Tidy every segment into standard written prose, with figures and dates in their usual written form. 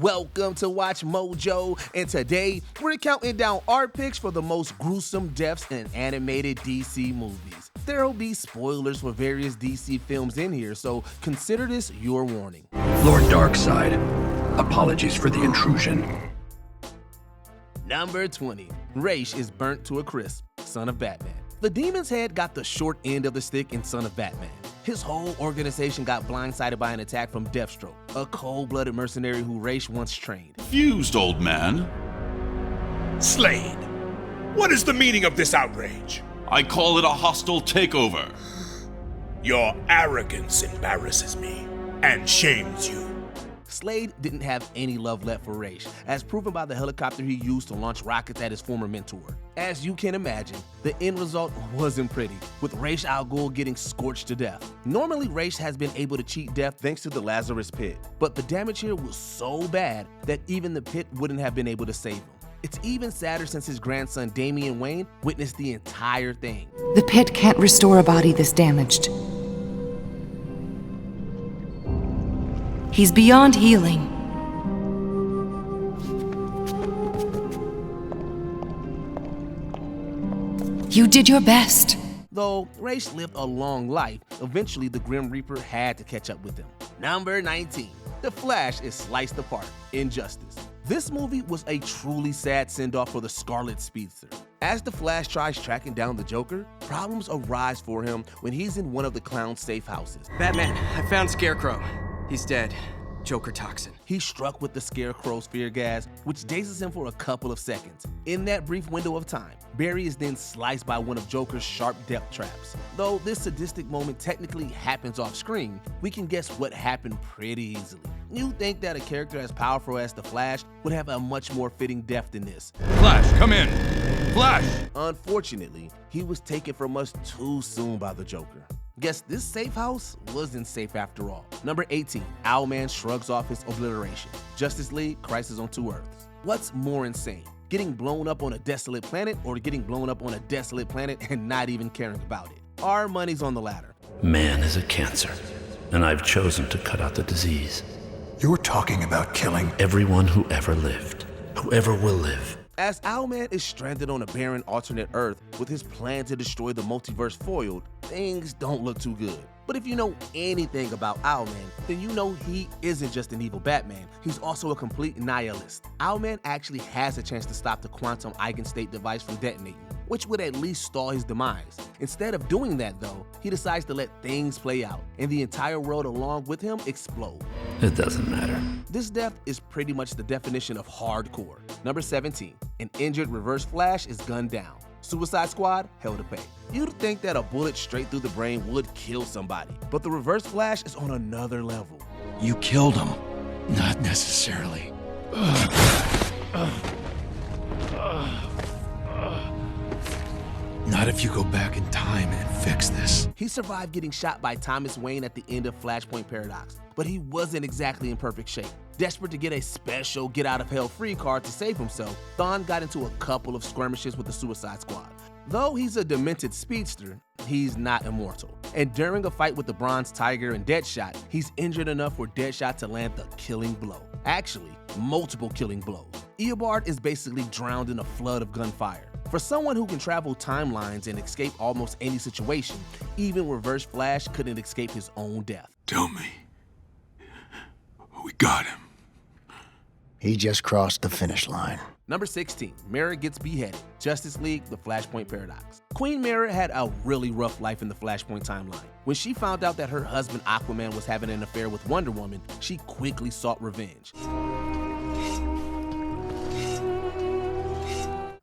Welcome to Watch Mojo, and today we're counting down our picks for the most gruesome deaths in animated DC movies. There'll be spoilers for various DC films in here, so consider this your warning. Lord Darkseid, apologies for the intrusion. Number 20. Ra's is burnt to a crisp, Son of Batman. The Demon's Head got the short end of the stick in Son of Batman. His whole organization got blindsided by an attack from Deathstroke, a cold-blooded mercenary who Ra's once trained. Fused, old man. Slade, what is the meaning of this outrage? I call it a hostile takeover. Your arrogance embarrasses me and shames you. Slade didn't have any love left for Ra's, as proven by the helicopter he used to launch rockets at his former mentor. As you can imagine, the end result wasn't pretty, with Ra's al Ghul getting scorched to death. Normally, Ra's has been able to cheat death thanks to the Lazarus Pit, but the damage here was so bad that even the pit wouldn't have been able to save him. It's even sadder since his grandson Damian Wayne witnessed the entire thing. The pit can't restore a body this damaged. He's beyond healing. You did your best. Though Ra's lived a long life, eventually the Grim Reaper had to catch up with him. Number 19. The Flash is sliced apart. Injustice. This movie was a truly sad send-off for the Scarlet Speedster. As the Flash tries tracking down the Joker, problems arise for him when he's in one of the clown's safe houses. Batman, I found Scarecrow. He's dead. Joker toxin. He's struck with the Scarecrow's fear gas, which dazes him for a couple of seconds. In that brief window of time, Barry is then sliced by one of Joker's sharp death traps. Though this sadistic moment technically happens off screen, we can guess what happened pretty easily. You'd think that a character as powerful as the Flash would have a much more fitting death than this. Flash, come in. Flash! Unfortunately, he was taken from us too soon by the Joker. Guess this safe house wasn't safe after all. Number 18, Owlman shrugs off his obliteration. Justice League, Crisis on Two Earths. What's more insane? Getting blown up on a desolate planet or getting blown up on a desolate planet and not even caring about it? Our money's on the latter. Man is a cancer, and I've chosen to cut out the disease. You're talking about killing Everyone who ever lived, whoever will live. As Owlman is stranded on a barren alternate Earth with his plan to destroy the multiverse foiled, things don't look too good. But if you know anything about Owlman, then you know he isn't just an evil Batman, he's also a complete nihilist. Owlman actually has a chance to stop the quantum eigenstate device from detonating, which would at least stall his demise. Instead of doing that though, he decides to let things play out, and the entire world along with him explode. It doesn't matter. This death is pretty much the definition of hardcore. Number 17, an injured Reverse Flash is gunned down. Suicide Squad, hell to pay. You'd think that a bullet straight through the brain would kill somebody, but the Reverse Flash is on another level. You killed him. Not necessarily. Not if you go back in time and fix this. He survived getting shot by Thomas Wayne at the end of Flashpoint Paradox, but he wasn't exactly in perfect shape. Desperate to get a special get-out-of-hell-free card to save himself, Thawne got into a couple of skirmishes with the Suicide Squad. Though he's a demented speedster, he's not immortal. And during a fight with the Bronze Tiger and Deadshot, he's injured enough for Deadshot to land the killing blow. Actually, multiple killing blows. Eobard is basically drowned in a flood of gunfire. For someone who can travel timelines and escape almost any situation, even Reverse Flash couldn't escape his own death. Tell me. We got him. He just crossed the finish line. Number 16, Mera gets beheaded. Justice League, the Flashpoint Paradox. Queen Mera had a really rough life in the Flashpoint timeline. When she found out that her husband Aquaman was having an affair with Wonder Woman, she quickly sought revenge.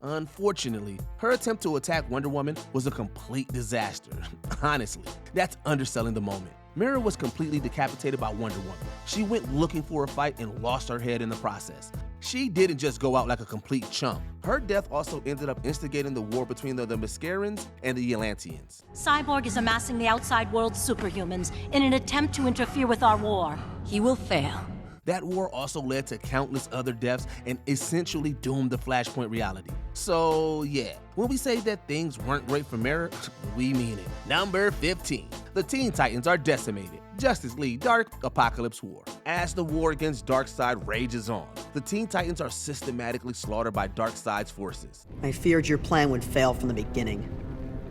Unfortunately, her attempt to attack Wonder Woman was a complete disaster. Honestly, that's underselling the moment. Mera was completely decapitated by Wonder Woman. She went looking for a fight and lost her head in the process. She didn't just go out like a complete chump. Her death also ended up instigating the war between the Mascarans and the Atlanteans. Cyborg is amassing the outside world's superhumans in an attempt to interfere with our war. He will fail. That war also led to countless other deaths and essentially doomed the Flashpoint reality. So yeah, when we say that things weren't great for Mera, we mean it. Number 15, the Teen Titans are decimated. Justice League Dark Apocalypse War. As the war against Darkseid rages on, the Teen Titans are systematically slaughtered by Darkseid's forces. I feared your plan would fail from the beginning.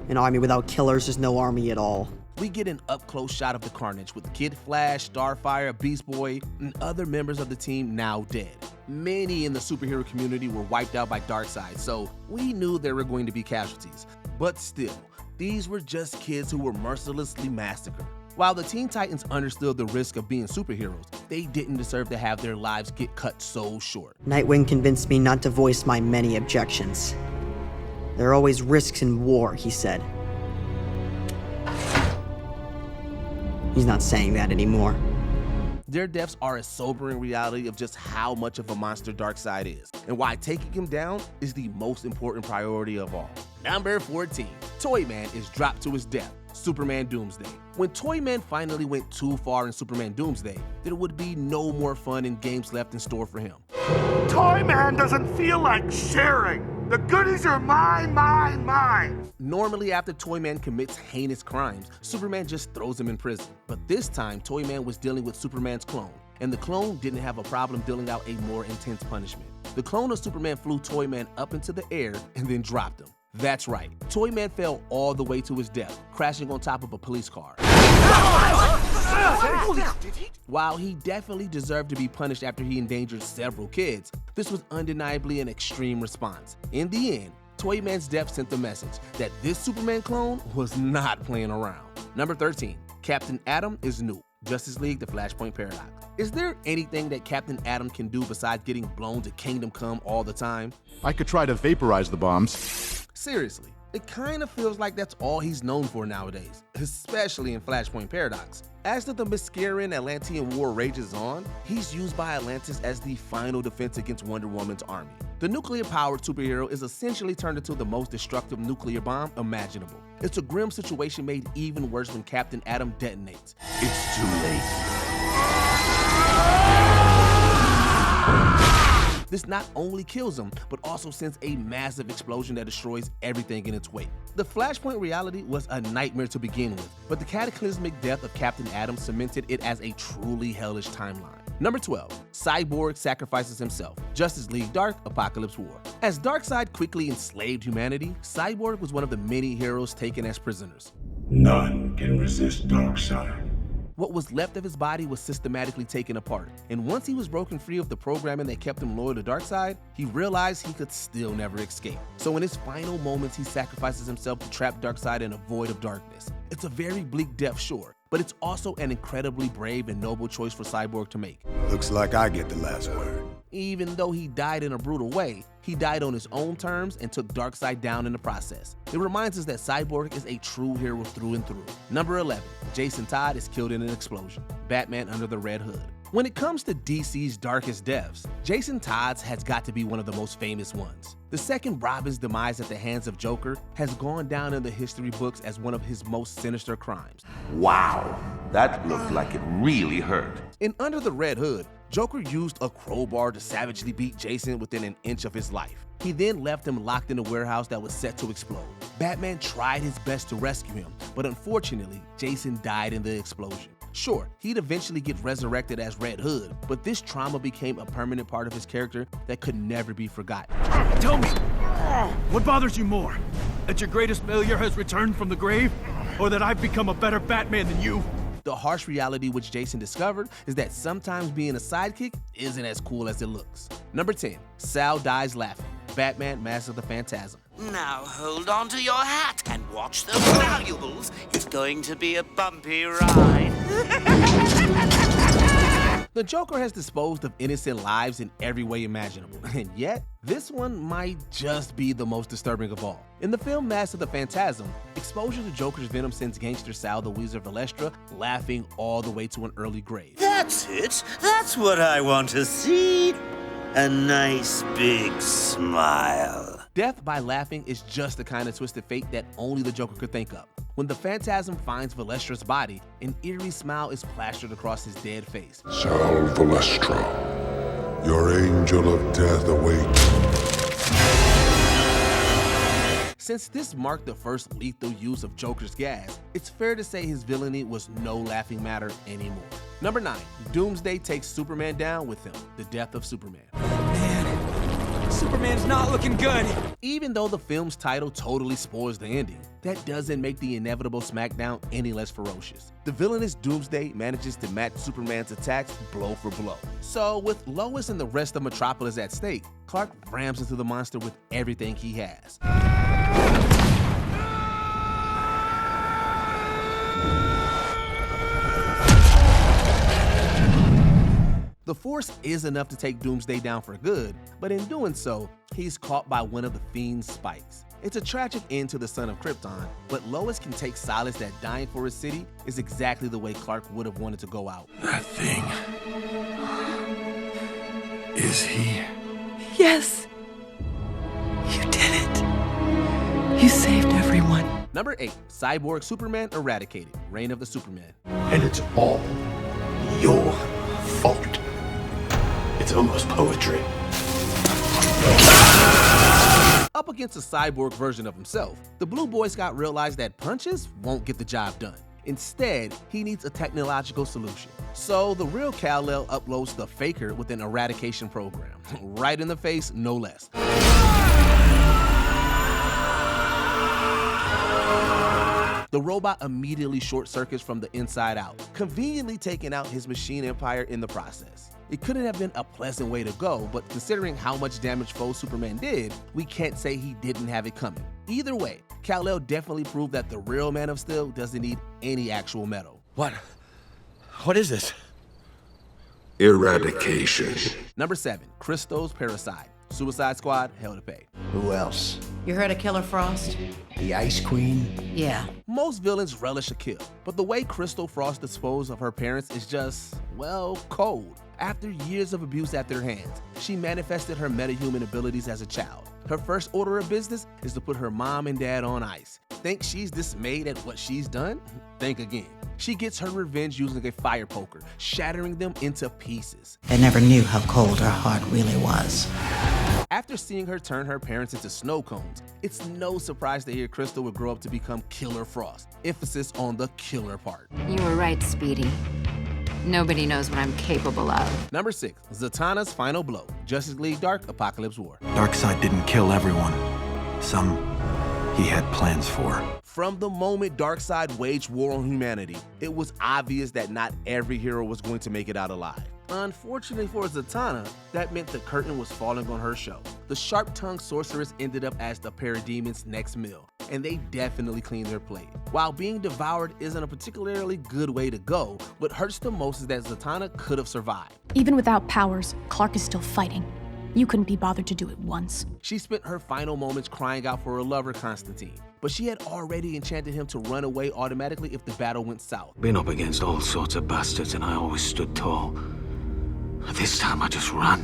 An army without killers is no army at all. We get an up-close shot of the carnage with Kid Flash, Starfire, Beast Boy, and other members of the team now dead. Many in the superhero community were wiped out by Darkseid, so we knew there were going to be casualties. But still, these were just kids who were mercilessly massacred. While the Teen Titans understood the risk of being superheroes, they didn't deserve to have their lives get cut so short. Nightwing convinced me not to voice my many objections. There are always risks in war, he said. He's not saying that anymore. Their deaths are a sobering reality of just how much of a monster Darkseid is, and why taking him down is the most important priority of all. Number 14, Toyman is dropped to his death. Superman Doomsday. When Toyman finally went too far in Superman Doomsday, there would be no more fun and games left in store for him. Toyman doesn't feel like sharing. The goodies are mine. Normally, after Toyman commits heinous crimes, Superman just throws him in prison. But this time, Toyman was dealing with Superman's clone, and the clone didn't have a problem dealing out a more intense punishment. The clone of Superman flew Toyman up into the air and then dropped him. That's right, Toyman fell all the way to his death, crashing on top of a police car. While he definitely deserved to be punished after he endangered several kids, this was undeniably an extreme response. In the end, Toyman's death sent the message that this Superman clone was not playing around. Number 13, Captain Atom is new. Justice League, the Flashpoint Paradox. Is there anything that Captain Atom can do besides getting blown to Kingdom Come all the time? I could try to vaporize the bombs. Seriously, it kind of feels like that's all he's known for nowadays, especially in Flashpoint Paradox. As the Themysciran Atlantean War rages on, he's used by Atlantis as the final defense against Wonder Woman's army. The nuclear-powered superhero is essentially turned into the most destructive nuclear bomb imaginable. It's a grim situation made even worse when Captain Atom detonates. It's too late. This not only kills him, but also sends a massive explosion that destroys everything in its wake. The Flashpoint reality was a nightmare to begin with, but the cataclysmic death of Captain Atom cemented it as a truly hellish timeline. Number 12, Cyborg sacrifices himself. Justice League Dark Apocalypse War. As Darkseid quickly enslaved humanity, Cyborg was one of the many heroes taken as prisoners. None can resist Darkseid. What was left of his body was systematically taken apart, and once he was broken free of the programming that kept him loyal to Darkseid, he realized he could still never escape. So in his final moments, he sacrifices himself to trap Darkseid in a void of darkness. It's a very bleak death, sure, but it's also an incredibly brave and noble choice for Cyborg to make. Looks like I get the last word. Even though he died in a brutal way, he died on his own terms and took Darkseid down in the process. It reminds us that Cyborg is a true hero through and through. Number 11, Jason Todd is killed in an explosion. Batman Under the Red Hood. When it comes to DC's darkest deaths, Jason Todd's has got to be one of the most famous ones. The second Robin's demise at the hands of Joker has gone down in the history books as one of his most sinister crimes. Wow, that looked like it really hurt. In Under the Red Hood, Joker used a crowbar to savagely beat Jason within an inch of his life. He then left him locked in a warehouse that was set to explode. Batman tried his best to rescue him, but unfortunately, Jason died in the explosion. Sure, he'd eventually get resurrected as Red Hood, but this trauma became a permanent part of his character that could never be forgotten. Tell me, what bothers you more? That your greatest failure has returned from the grave? Or that I've become a better Batman than you? The harsh reality which Jason discovered is that sometimes being a sidekick isn't as cool as it looks. Number 10, Sal dies laughing. Batman Mask of the Phantasm. Now hold on to your hat and watch those valuables. It's going to be a bumpy ride. The Joker has disposed of innocent lives in every way imaginable, and yet, this one might just be the most disturbing of all. In the film Mask of the Phantasm, exposure to Joker's venom sends gangster Sal the Weezer Valestra laughing all the way to an early grave. That's it. That's what I want to see. A nice big smile. Death by laughing is just the kind of twisted fate that only the Joker could think of. When the Phantasm finds Valestra's body, an eerie smile is plastered across his dead face. Sal Valestra, your angel of death awaits. Since this marked the first lethal use of Joker's gas, it's fair to say his villainy was no laughing matter anymore. Number 9, Doomsday takes Superman down with him, the death of Superman. Man, Superman's not looking good. Even though the film's title totally spoils the ending, that doesn't make the inevitable smackdown any less ferocious. The villainous Doomsday manages to match Superman's attacks blow for blow. So with Lois and the rest of Metropolis at stake, Clark rams into the monster with everything he has. The Force is enough to take Doomsday down for good, but in doing so, he's caught by one of the Fiend's spikes. It's a tragic end to the son of Krypton, but Lois can take solace that dying for his city is exactly the way Clark would have wanted to go out. That thing. Is he? Yes. You did it. You saved everyone. Number 8, Cyborg Superman Eradicated, Reign of the Superman. And it's all your fault. It's almost poetry. Up against a cyborg version of himself, the Blue Boy Scout realized that punches won't get the job done. Instead, he needs a technological solution. So the real Kal-El uploads the Faker with an eradication program. Right in the face, no less. The robot immediately short-circuits from the inside out, conveniently taking out his machine empire in the process. It couldn't have been a pleasant way to go, but considering how much damage Foe Superman did, we can't say he didn't have it coming. Either way, Kal-El definitely proved that the real Man of Steel doesn't need any actual metal. What is this? Eradication. Number 7, Crystal's Parasite. Suicide Squad, Hell to Pay. Who else? You heard of Killer Frost? The Ice Queen? Yeah. Most villains relish a kill, but the way Crystal Frost disposed of her parents is just, well, cold. After years of abuse at their hands, she manifested her metahuman abilities as a child. Her first order of business is to put her mom and dad on ice. Think she's dismayed at what she's done? Think again. She gets her revenge using a fire poker, shattering them into pieces. I never knew how cold her heart really was. After seeing her turn her parents into snow cones, it's no surprise to hear Crystal would grow up to become Killer Frost. Emphasis on the killer part. You were right, Speedy. Nobody knows what I'm capable of. Number 6, Zatanna's final blow. Justice League Dark Apocalypse War. Darkseid didn't kill everyone. Some he had plans for. From the moment Darkseid waged war on humanity, it was obvious that not every hero was going to make it out alive. Unfortunately for Zatanna, that meant the curtain was falling on her show. The sharp-tongued sorceress ended up as the Parademon's next meal, and they definitely cleaned their plate. While being devoured isn't a particularly good way to go, what hurts the most is that Zatanna could have survived. Even without powers, Clark is still fighting. You couldn't be bothered to do it once. She spent her final moments crying out for her lover, Constantine, but she had already enchanted him to run away automatically if the battle went south. Been up against all sorts of bastards and I always stood tall. This time I just ran.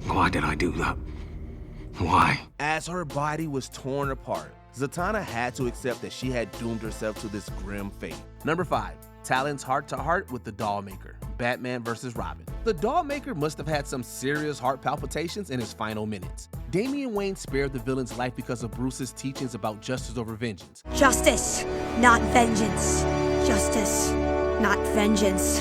Why did I do that? Why? As her body was torn apart, Zatanna had to accept that she had doomed herself to this grim fate. Number 5, Talons Hearttoheart with the Dollmaker. Batman vs. Robin. The Dollmaker must have had some serious heart palpitations in his final minutes. Damian Wayne spared the villain's life because of Bruce's teachings about justice over vengeance. Justice, not vengeance. Justice, not vengeance.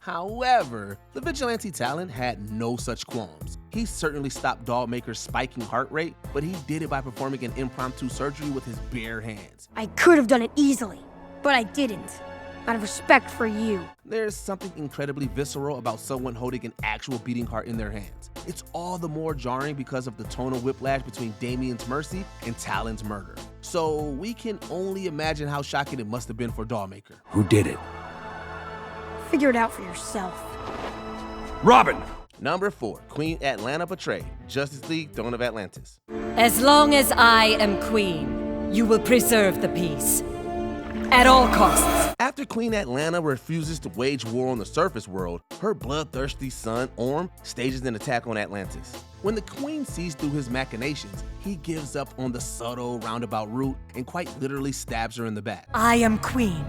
However, the vigilante Talon had no such qualms. He certainly stopped Dollmaker's spiking heart rate, but he did it by performing an impromptu surgery with his bare hands. I could have done it easily, but I didn't. Out of respect for you. There's something incredibly visceral about someone holding an actual beating heart in their hands. It's all the more jarring because of the tonal whiplash between Damian's mercy and Talon's murder. So we can only imagine how shocking it must have been for Dollmaker. Who did it? Figure it out for yourself. Robin! Number 4, Queen Atlanna betrayed. Justice League Throne of Atlantis. As long as I am queen, you will preserve the peace. At all costs. After Queen Atlanna refuses to wage war on the surface world, her bloodthirsty son, Orm, stages an attack on Atlantis. When the Queen sees through his machinations, he gives up on the subtle, roundabout route and quite literally stabs her in the back. I am queen,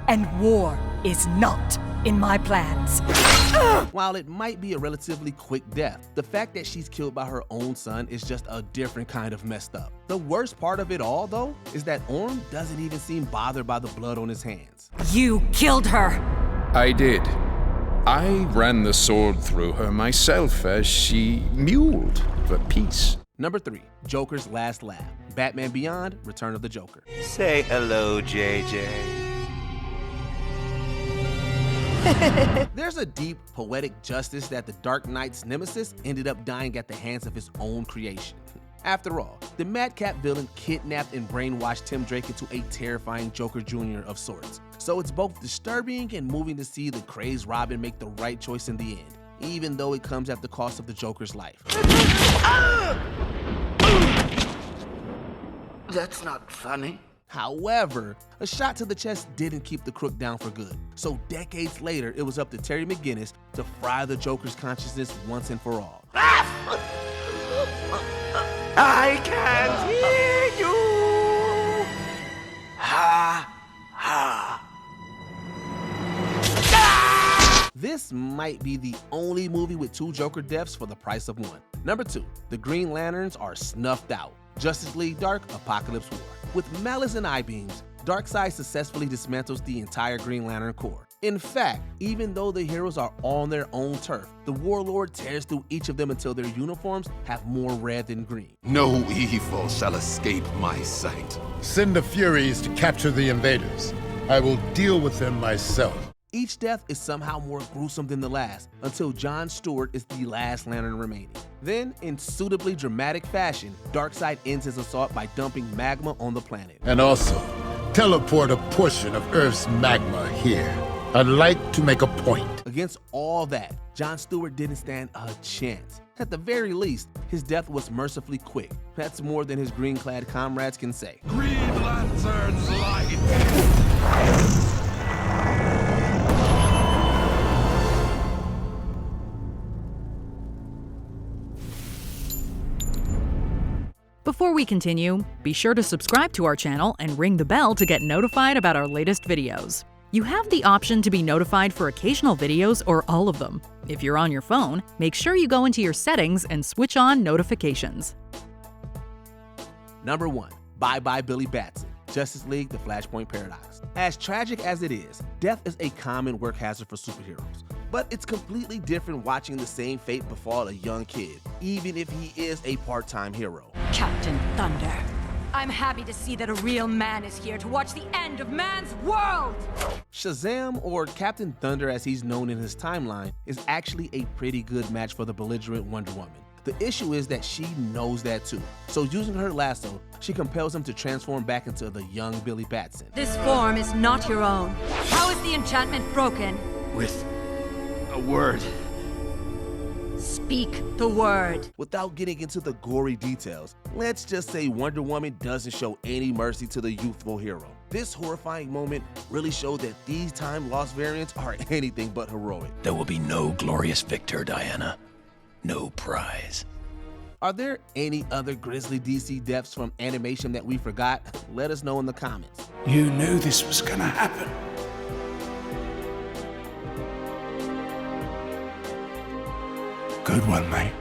and war is not in my plans. While it might be a relatively quick death, the fact that she's killed by her own son is just a different kind of messed up. The worst part of it all, though, is that Orm doesn't even seem bothered by the blood on his hands. You killed her! I did. I ran the sword through her myself as she mewed for peace. Number 3, Joker's last laugh. Batman Beyond, Return of the Joker. Say hello, JJ. There's a deep, poetic justice that the Dark Knight's nemesis ended up dying at the hands of his own creation. After all, the madcap villain kidnapped and brainwashed Tim Drake into a terrifying Joker Jr. of sorts. So it's both disturbing and moving to see the crazed Robin make the right choice in the end, even though it comes at the cost of the Joker's life. That's not funny. However, a shot to the chest didn't keep the crook down for good. So decades later, it was up to Terry McGinnis to fry the Joker's consciousness once and for all. I can't hear you! Ha! Ha! This might be the only movie with 2 Joker deaths for the price of 1. Number 2, the Green Lanterns are snuffed out. Justice League Dark Apocalypse War. With malice and eye-beams, Darkseid successfully dismantles the entire Green Lantern Corps. In fact, even though the heroes are on their own turf, the Warlord tears through each of them until their uniforms have more red than green. No evil shall escape my sight. Send the Furies to capture the invaders. I will deal with them myself. Each death is somehow more gruesome than the last, until John Stewart is the last Lantern remaining. Then, in suitably dramatic fashion, Darkseid ends his assault by dumping magma on the planet. And also, teleport a portion of Earth's magma here. I'd like to make a point. Against all that, John Stewart didn't stand a chance. At the very least, his death was mercifully quick. That's more than his green-clad comrades can say. Green Lantern's light! Before we continue, be sure to subscribe to our channel and ring the bell to get notified about our latest videos. You have the option to be notified for occasional videos or all of them. If you're on your phone, make sure you go into your settings and switch on notifications. Number 1, Bye Bye Billy Batson, Justice League The Flashpoint Paradox. As tragic as it is, death is a common work hazard for superheroes. But it's completely different watching the same fate befall a young kid, even if he is a part-time hero. Captain Thunder, I'm happy to see that a real man is here to watch the end of man's world! Shazam, or Captain Thunder as he's known in his timeline, is actually a pretty good match for the belligerent Wonder Woman. The issue is that she knows that too. So using her lasso, she compels him to transform back into the young Billy Batson. This form is not your own. How is the enchantment broken? With a word. Speak the word. Without getting into the gory details, let's just say Wonder Woman doesn't show any mercy to the youthful hero. This horrifying moment really showed that these time-lost variants are anything but heroic. There will be no glorious victor, Diana. No prize. Are there any other grisly DC deaths from animation that we forgot? Let us know in the comments. You knew this was gonna happen. Good one, mate.